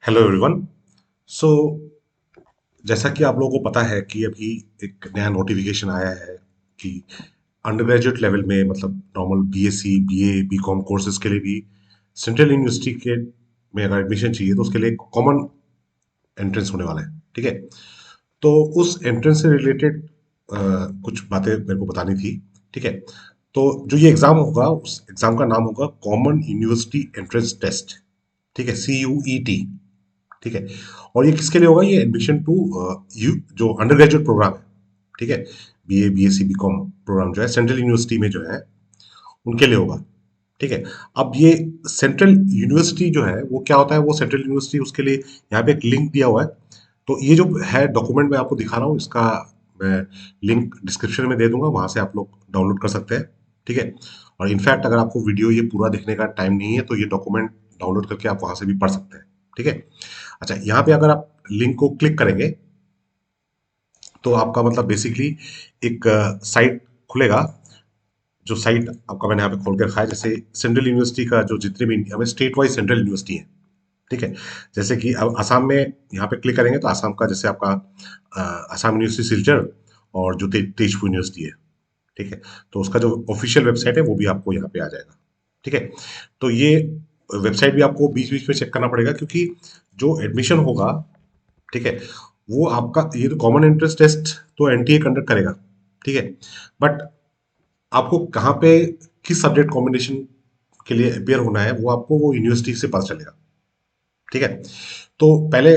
Hello everyone. सो जैसा कि आप लोगों को पता है कि अभी एक नया नोटिफिकेशन आया है कि अंडर ग्रेजुएट लेवल में मतलब normal BSc BA BCom courses के लिए भी सेंट्रल यूनिवर्सिटी के में अगर एडमिशन चाहिए तो उसके लिए कॉमन एंट्रेंस होने वाला है। ठीक है, तो उस एंट्रेंस से रिलेटेड कुछ बातें मेरे को बतानी थी। ठीक है, तो जो ये एग्जाम होगा उस एग्जाम का नाम होगा कॉमन यूनिवर्सिटी एंट्रेंस टेस्ट। ठीक है, CUET। ठीक है, और ये किसके लिए होगा? ये एडमिशन टू यू जो अंडर ग्रेजुएट प्रोग्राम है। ठीक है, बीए बीएससी बीकॉम प्रोग्राम जो है सेंट्रल यूनिवर्सिटी में जो है उनके लिए होगा। ठीक है, अब ये सेंट्रल यूनिवर्सिटी जो है वो क्या होता है, वो सेंट्रल यूनिवर्सिटी उसके लिए यहाँ पे एक लिंक दिया हुआ है। तो ये जो है डॉक्यूमेंट मैं आपको दिखा रहा हूँ, इसका मैं लिंक डिस्क्रिप्शन में दे दूंगा, वहां से आप लोग डाउनलोड कर सकते हैं। ठीक है, और इनफैक्ट अगर आपको वीडियो ये पूरा देखने का टाइम नहीं है तो ये डॉक्यूमेंट डाउनलोड करके आप वहां से भी पढ़ सकते हैं। ठीक है, अच्छा यहाँ पे अगर आप लिंक को क्लिक करेंगे तो आपका मतलब बेसिकली एक साइट खुलेगा। जो साइट आपका मैंने यहाँ पे खोल के रखा है, जैसे सेंट्रल यूनिवर्सिटी का जो जितने भी इंडिया में स्टेट वाइज सेंट्रल यूनिवर्सिटी है। ठीक है, जैसे कि अब असम में यहाँ पे क्लिक करेंगे तो असम का जैसे आपका असम यूनिवर्सिटी सिलचर और जो तेजपुर यूनिवर्सिटी है। ठीक है, तो उसका जो ऑफिशियल वेबसाइट है वो भी आपको यहाँ पे आ जाएगा। ठीक है, तो ये वेबसाइट भी आपको बीच बीच में चेक करना पड़ेगा क्योंकि जो एडमिशन होगा, ठीक है, वो आपका ये तो कॉमन एंट्रेंस टेस्ट तो एनटीए कंडक्ट करेगा। ठीक है, बट आपको कहाँ पे किस सब्जेक्ट कॉम्बिनेशन के लिए अपेयर होना है वो आपको वो यूनिवर्सिटी से पता चलेगा। ठीक है, तो पहले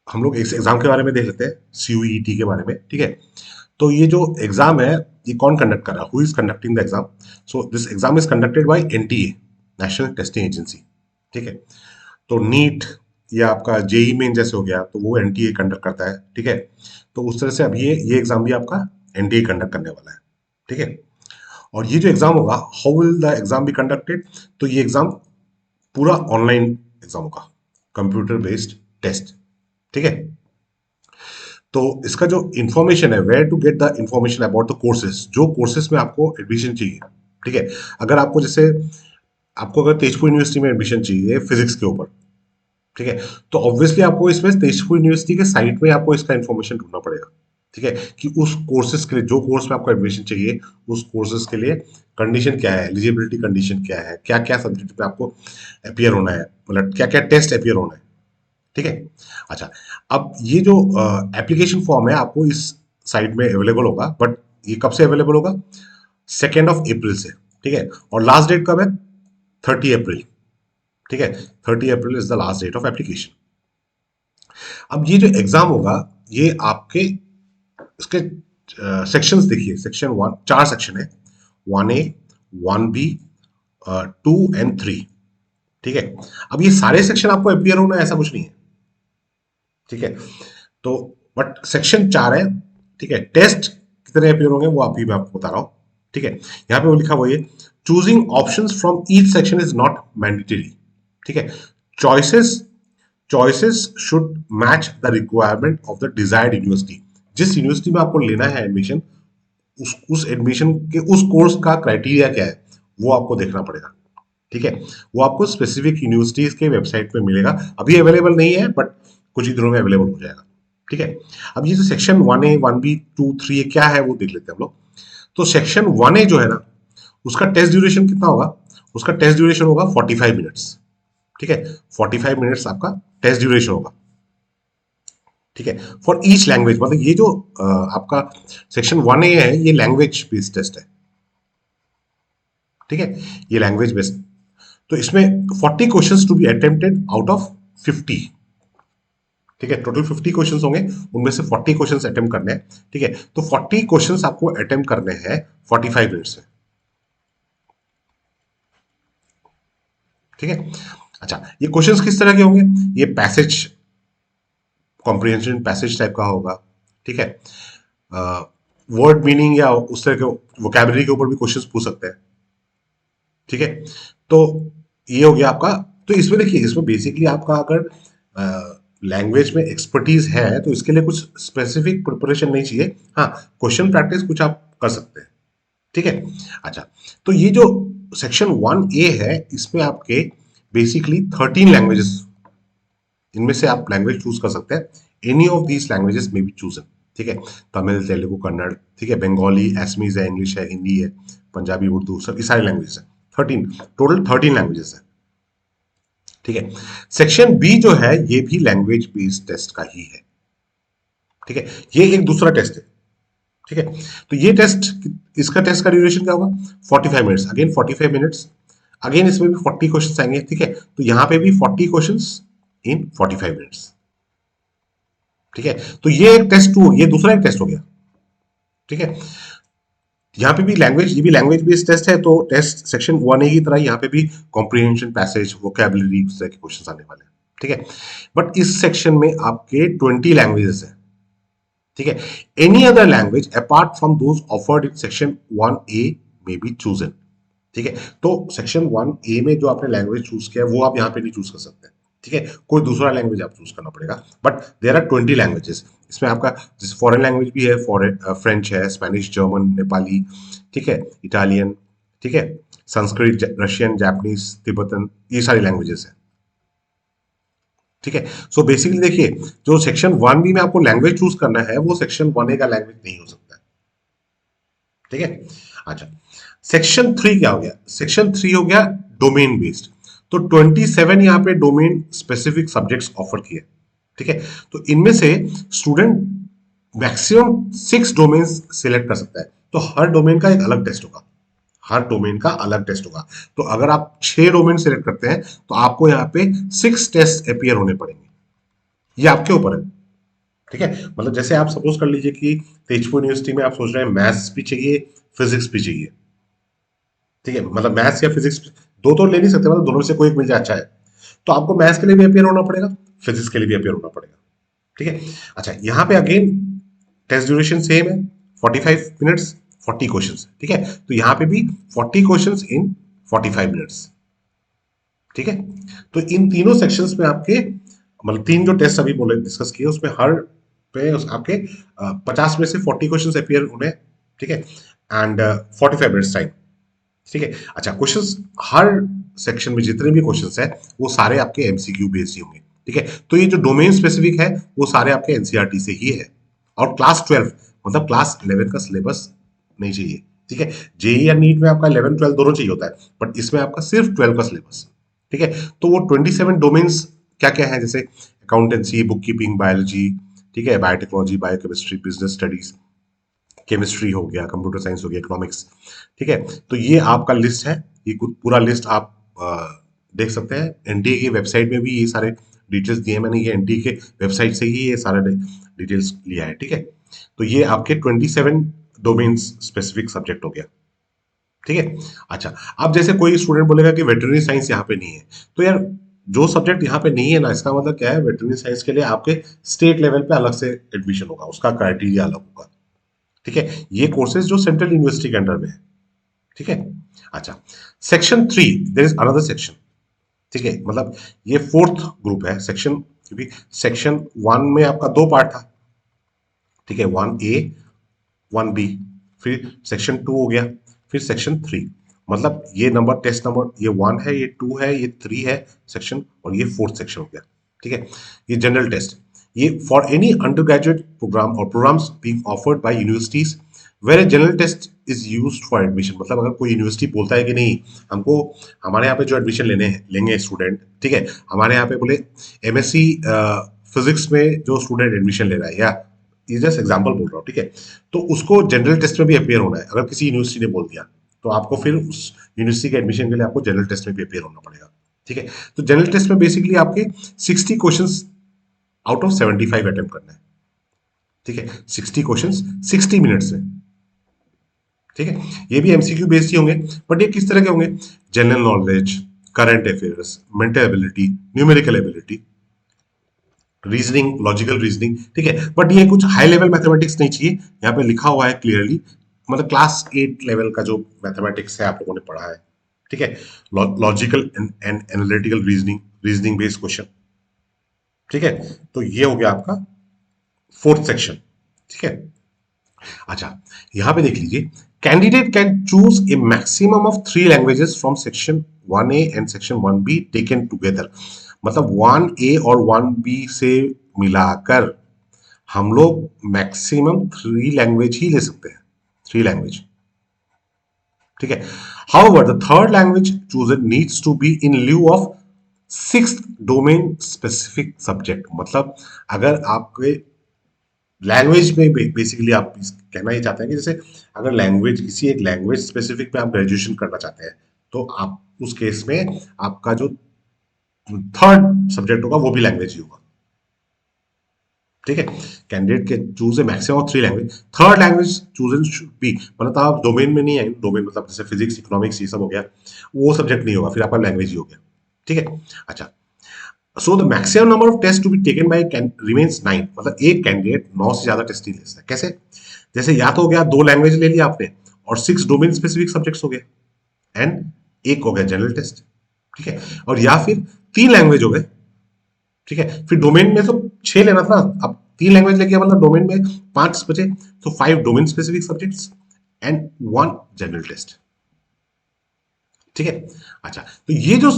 हम लोग इस एग्जाम के बारे में देख लेते हैं, CUET के बारे में। ठीक है, तो ये जो एग्जाम है ये कौन कंडक्ट कर रहा है, who is conducting the exam? So this exam is conducted by NTA, national testing agency. ठीक है, तो नीट या आपका जेई मेन जैसे हो गया तो वो एनटीए कंडक्ट करता है। ठीक है, तो उस तरह से अब ये एग्जाम भी आपका एनटीए कंडक्ट करने वाला है। ठीक है, और ये जो एग्जाम होगा, how will the exam be conducted? तो ये एग्जाम पूरा ऑनलाइन एग्जाम होगा, कंप्यूटर बेस्ड टेस्ट। ठीक है, तो इसका जो इंफॉर्मेशन है, where to get the information about the courses, जो कोर्सेज में आपको एडमिशन चाहिए। ठीक है, अगर आपको जैसे आपको अगर तेजपुर यूनिवर्सिटी में एडमिशन चाहिए फिजिक्स के ऊपर, ठीक है, तो ऑब्वियसली आपको इसमें तेजपुर यूनिवर्सिटी के साइट में आपको इसका इन्फॉर्मेशन ढूंढना पड़ेगा। ठीक है, कि उस कोर्सेज के लिए जो कोर्स में आपको एडमिशन चाहिए उस कोर्सेज के लिए कंडीशन क्या है, एलिजिबिलिटी कंडीशन क्या है, क्या क्या सब्जेक्ट पे आपको अपियर होना है, मतलब क्या क्या टेस्ट अपियर होना है। ठीक है, अच्छा, अब ये जो एप्लीकेशन फॉर्म है आपको इस साइट में अवेलेबल होगा, बट ये कब से अवेलेबल होगा? 2 अप्रैल से। ठीक है, और लास्ट डेट कब है? 30 अप्रैल। ठीक है, 30 April is the last date of application. अब ये जो एग्जाम होगा ये आपके इसके सेक्शंस देखिए, सेक्शन वन, 4 सेक्शन है, 1A, 1B, 2 and 3। ठीक है, अब ये सारे सेक्शन आपको अपियर होना है ऐसा कुछ नहीं है। ठीक है, तो बट सेक्शन 4 है। ठीक है, टेस्ट कितने अपियर होंगे वो अभी मैं आपको बता रहा हूं। ठीक है, यहाँ पे वो लिखा हुआ है, choosing options from each section is not mandatory. ठीक है, choices choices should match the requirement of the desired university. जिस यूनिवर्सिटी में आपको लेना है एडमिशन, उस एडमिशन के उस कोर्स का क्राइटेरिया क्या है वो आपको देखना पड़ेगा। ठीक है, वो आपको स्पेसिफिक यूनिवर्सिटीज के वेबसाइट पे मिलेगा, अभी अवेलेबल नहीं है बट कुछ ही दिनों में अवेलेबल हो जाएगा। ठीक है, अब ये जो सेक्शन 1A 1B 2 3 क्या है वो देख लेते हैं हम लोग। तो सेक्शन 1A जो है ना, उसका टेस्ट ड्यूरेशन कितना होगा? उसका टेस्ट ड्यूरेशन होगा 45 मिनट्स। ठीक है, 45 मिनट्स आपका टेस्ट ड्यूरेशन होगा। ठीक है, फॉर ईच लैंग्वेज, मतलब ये जो आपका सेक्शन 1A है ये लैंग्वेज बेस्ड टेस्ट है। ठीक है, ये लैंग्वेज बेस्ड, तो इसमें 40 questions to be attempted out of 50। ठीक है, टोटल 50 क्वेश्चंस होंगे, उनमें से 40 क्वेश्चंस अटेम्प्ट करने हैं। ठीक है, तो 40 क्वेश्चंस आपको अटेम्प्ट करने हैं 45 मिनट्स में। ठीक है, अच्छा, ये क्वेश्चंस किस तरह के होंगे? ये पैसेज कॉम्प्रिहेंशन पैसेज टाइप का होगा। ठीक है, वर्ड मीनिंग या उस तरह के वोकैबुलरी के ऊपर भी क्वेश्चंस पूछ सकते हैं। ठीक है, तो ये हो गया आपका। तो इसमें देखिए, इसमें बेसिकली आपका अगर लैंग्वेज में एक्सपर्टीज है तो इसके लिए कुछ स्पेसिफिक प्रिपरेशन नहीं चाहिए। हाँ, क्वेश्चन प्रैक्टिस कुछ आप कर सकते हैं। ठीक है, अच्छा, तो ये जो सेक्शन 1A है इसमें आपके बेसिकली 13 लैंग्वेजेस इनमें से आप लैंग्वेज चूज कर सकते हैं, एनी ऑफ दीज लैंग्वेजेस में बी चूजन, ठीक है। तमिल, तेलुगु, कन्नड़, ठीक है, बंगाली, एसमीज है, इंग्लिश है, हिंदी है, पंजाबी, उर्दू, सब ये सारी लैंग्वेजेस है। 13, टोटल 13 लैंग्वेजेस है, ठीक है। सेक्शन बी जो है ये भी लैंग्वेज बेस्ड टेस्ट का ही है, ठीक है। ये एक दूसरा टेस्ट है, ठीक है। तो ये टेस्ट, इसका टेस्ट का ड्यूरेशन क्या होगा, 45 मिनट्स, अगेन 45 मिनट्स, अगेन इसमें भी 40 क्वेश्चन आएंगे, ठीक है। तो यहां पे भी 40 क्वेश्चन इन 45 मिनट्स, ठीक है। तो ये एक टेस्ट टू, ये दूसरा एक टेस्ट हो गया, ठीक है। यहाँ पे भी लैंग्वेज, ये भी लैंग्वेज बेस्ड टेस्ट है, तो टेस्ट सेक्शन 1A की तरह यहाँ पे भी कॉम्प्रिहेंशन, पैसेज, वोकैबुलरी, इस तरह के क्वेश्चन आने वाले हैं, ठीक है। बट इस सेक्शन में आपके 20 लैंग्वेजेस है, ठीक है। Any other language apart from those offered in section 1A में बी चूजन, ठीक है। तो सेक्शन 1A में जो आपने लैंग्वेज चूज किया है वो आप यहाँ पे नहीं चूज कर सकते, ठीक है। कोई दूसरा लैंग्वेज आप चूज करना पड़ेगा, बट देयर आर 20 लैंग्वेजेस। इसमें आपका जैसे फॉरेन लैंग्वेज भी है, फॉरेन फ्रेंच है, स्पेनिश, जर्मन, नेपाली, ठीक है, इटालियन, ठीक है, संस्कृत, रशियन, जापानीज, तिब्बतन, ये सारी लैंग्वेजेस है, ठीक है। सो बेसिकली देखिए, जो सेक्शन 1B में आपको लैंग्वेज चूज करना है वो सेक्शन 1A का लैंग्वेज नहीं हो सकता है, ठीक है। अच्छा, सेक्शन 3 क्या हो गया, सेक्शन 3 हो गया डोमेन बेस्ड। तो 27 यहाँ पे डोमेन स्पेसिफिक सब्जेक्ट्स ऑफर किए, ठीक है। तो इनमें से स्टूडेंट मैक्सिमम 6 डोमेन सिलेक्ट कर सकता है, तो हर डोमेन का एक अलग टेस्ट होगा, हर डोमेन का अलग टेस्ट होगा। तो अगर आप 6 डोमेन सिलेक्ट करते हैं तो आपको यहाँ पे 6 टेस्ट अपियर होने पड़ेंगे, ये आपके ऊपर है, ठीक है। मतलब जैसे आप सपोज कर लीजिए कि तेजपुर यूनिवर्सिटी में आप सोच रहे हैं मैथ्स भी चाहिए, फिजिक्स भी चाहिए, ठीक है। मतलब मैथ्स या फिजिक्स दो तो ले नहीं सकते, मतलब दोनों में से कोई एक मिल जाए अच्छा है, तो आपको मैथ्स के लिए भी अपियर होना पड़ेगा, फिजिक्स के लिए भी अपियर होना पड़ेगा, ठीक है। अच्छा, यहाँ पे अगेन टेस्ट ड्यूरेशन सेम है, 45 मिनट्स, 40 क्वेश्चन, ठीक है। तो यहाँ पे भी 40 क्वेश्चन इन 45 मिनट्स, ठीक है। तो इन तीनों सेक्शंस में आपके, मतलब तीन जो टेस्ट अभी बोले डिस्कस किए उसमें हर पे आपके 50 में से 40 क्वेश्चन अपियर होने, ठीक है, एंड 45 मिनट्स टाइम, ठीक है। अच्छा, क्वेश्चंस हर सेक्शन में जितने भी क्वेश्चंस है वो सारे आपके एमसीक्यू बेस्ड ही होंगे, ठीक है। तो ये जो डोमेन स्पेसिफिक है वो सारे आपके एनसीईआरटी से ही है, और क्लास 12 मतलब क्लास 11 का सिलेबस नहीं चाहिए, ठीक है। जेई या नीट में आपका 11 12 दोनों चाहिए होता है, बट इसमें आपका सिर्फ 12 का सिलेबस, ठीक है। तो वो 27 डोमेन्स क्या क्या है, जैसे अकाउंटेंसी, बुक कीपिंग, बायोलॉजी, ठीक है, biotechnology, biochemistry, business studies, chemistry हो गया, कंप्यूटर साइंस हो गया, इकोनॉमिक्स, ठीक है। तो ये आपका लिस्ट है, ये कुछ पूरा लिस्ट आप देख सकते हैं, एनटीए की वेबसाइट में भी ये सारे डिटेल्स दिए हैं मैंने, ये एनटीए के वेबसाइट से ही ये सारा डिटेल्स लिया है, ठीक है। तो ये आपके 27 डोमेन्स स्पेसिफिक सब्जेक्ट हो गया, ठीक है। अच्छा, अब जैसे कोई स्टूडेंट बोलेगा कि वेटरनरी साइंस यहाँ पे नहीं है, तो यार जो सब्जेक्ट यहाँ पे नहीं है ना, इसका मतलब क्या है, वेटरनरी साइंस के लिए आपके स्टेट लेवल पे अलग से एडमिशन होगा, उसका क्राइटेरिया अलग होगा, ठीक है। ये कोर्सेज जो सेंट्रल यूनिवर्सिटी के अंडर में है, ठीक है। अच्छा, section 3 there is another section, ठीक है। मतलब ये फोर्थ ग्रुप है सेक्शन, क्योंकि सेक्शन 1 में आपका दो पार्ट था, ठीक है, 1A 1B, फिर सेक्शन 2 हो गया, फिर सेक्शन 3। मतलब ये नंबर, टेस्ट नंबर, ये 1 है, ये 2 है, ये 3 है सेक्शन, और ये फोर्थ सेक्शन हो गया, ठीक है। ये जनरल टेस्ट, ये for any undergraduate programme और programmes being offered by universities where a general test is use for admission. मतलब अगर कोई यूनिवर्सिटी बोलता है कि नहीं, हमको हमारे यहाँ पे जो एडमिशन लेंगे स्टूडेंट, ठीक है, हमारे यहाँ पे बोले एमएससी फिजिक्स में जो स्टूडेंट एडमिशन ले रहा है, या ये जस्ट एग्जाम्पल बोल रहा हूँ, ठीक है, तो उसको जनरल टेस्ट में भी अपेयर होना है। अगर किसी यूनिवर्सिटी ने बोल दिया तो आपको फिर उस यूनिवर्सिटी के एडमिशन के लिए आपको जनरल टेस्ट में भी अपेयर होना पड़ेगा, ठीक है। तो जनरल टेस्ट में बेसिकली आपके 60 क्वेश्चंस आउट ऑफ 75 अटेम्प्ट करना है, ठीक है। 60 क्वेश्चंस 60 मिनट्स में, ठीक है। ये भी एमसीक्यू बेस्ड ही होंगे, बट ये किस तरह के होंगे, general knowledge, current affairs, mental ability, numerical ability, reasoning, logical reasoning, ठीक है। बट ये कुछ हाई लेवल मैथमेटिक्स नहीं चाहिए, यहाँ पे लिखा हुआ है क्लियरली, मतलब क्लास 8 लेवल का जो मैथमेटिक्स है आप लोगों ने पढ़ा है, ठीक है। Logical and analytical reasoning, reasoning based question, ठीक है। तो ये हो गया आपका फोर्थ सेक्शन, ठीक है। अच्छा, यहां पे देख लीजिए, candidate can choose a maximum of 3 languages from section 1A and section 1B taken together. मतलब 1A और 1B से मिलाकर हम लोग मैक्सिमम 3 लैंग्वेज ही ले सकते हैं, 3 लैंग्वेज, ठीक है। However the third language chosen needs to be in lieu of 6th domain specific subject. मतलब अगर आपके लैंग्वेज में बेसिकली आप कहना ये चाहते हैं कि जैसे अगर लैंग्वेज, किसी एक लैंग्वेज स्पेसिफिक पे आप ग्रेजुएशन करना चाहते हैं, तो आप उस केस में आपका जो थर्ड सब्जेक्ट होगा वो भी लैंग्वेज ही होगा, ठीक है। कैंडिडेट के choose a maximum of 3 language, third language chosen should be, मतलब आप डोमेन में नहीं है, डोमेन मतलब जैसे फिजिक्स इकोनॉमिक्स ये सब हो गया, वो सब्जेक्ट नहीं होगा, फिर आपका लैंग्वेज ही हो गया, ठीक है। अच्छा, so the maximum number of test to be taken by remains 9, मतलब एक कैंडिडेट 9 से ज्यादा टेस्ट नहीं ले सकता। कैसे? जैसे या तो हो गया 2 लैंग्वेज ले लिया आपने और 6 डोमेन स्पेसिफिक सब्जेक्ट्स हो गए, एंड एक हो गया जनरल टेस्ट, ठीक है। और या फिर 3 लैंग्वेज हो गए, ठीक है। फिर डोमेन में तो 6 लेना था ना, अब 3 लैंग्वेज लेके मतलब डोमेन में 5 बचे, तो 5 domain specific subjects and 1 general test, ठीक है। अच्छा, तो ये जो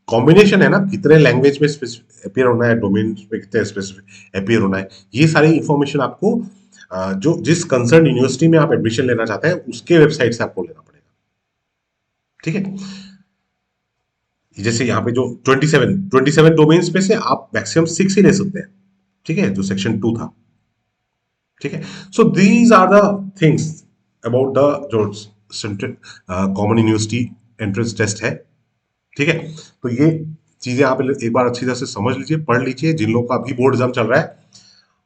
कॉम्बिनेशन है ना, कितने लैंग्वेज में अपियर होना है, डोमेन में कितने स्पेसिफिक अपियर होना है, ये सारी इंफॉर्मेशन आपको जो जिस कंसर्न यूनिवर्सिटी में आप एडमिशन लेना चाहते हैं उसके वेबसाइट से आपको लेना पड़ेगा, ठीक है। जैसे यहाँ पे जो 27 डोमेन्स में से आप मैक्सिमम 6 ही ले सकते हैं, ठीक है, जो सेक्शन 2 था, ठीक है। So these are the things about the जो central common university entrance test है, ठीक है। तो ये चीजें आप एक बार अच्छी तरह से समझ लीजिए, पढ़ लीजिए। जिन लोगों का अभी बोर्ड एग्जाम चल रहा है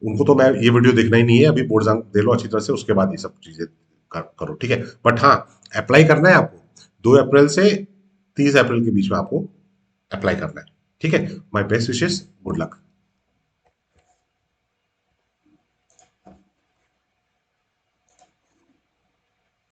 उनको तो मैं ये वीडियो देखना ही नहीं है, अभी बोर्ड एग्जाम दे लो अच्छी तरह से, उसके बाद ये सब चीजें करो, ठीक है। बट हाँ, अप्लाई करना है आपको 2 अप्रैल से 30 अप्रैल के बीच में आपको अप्लाई करना है, ठीक है। My best wishes, good luck.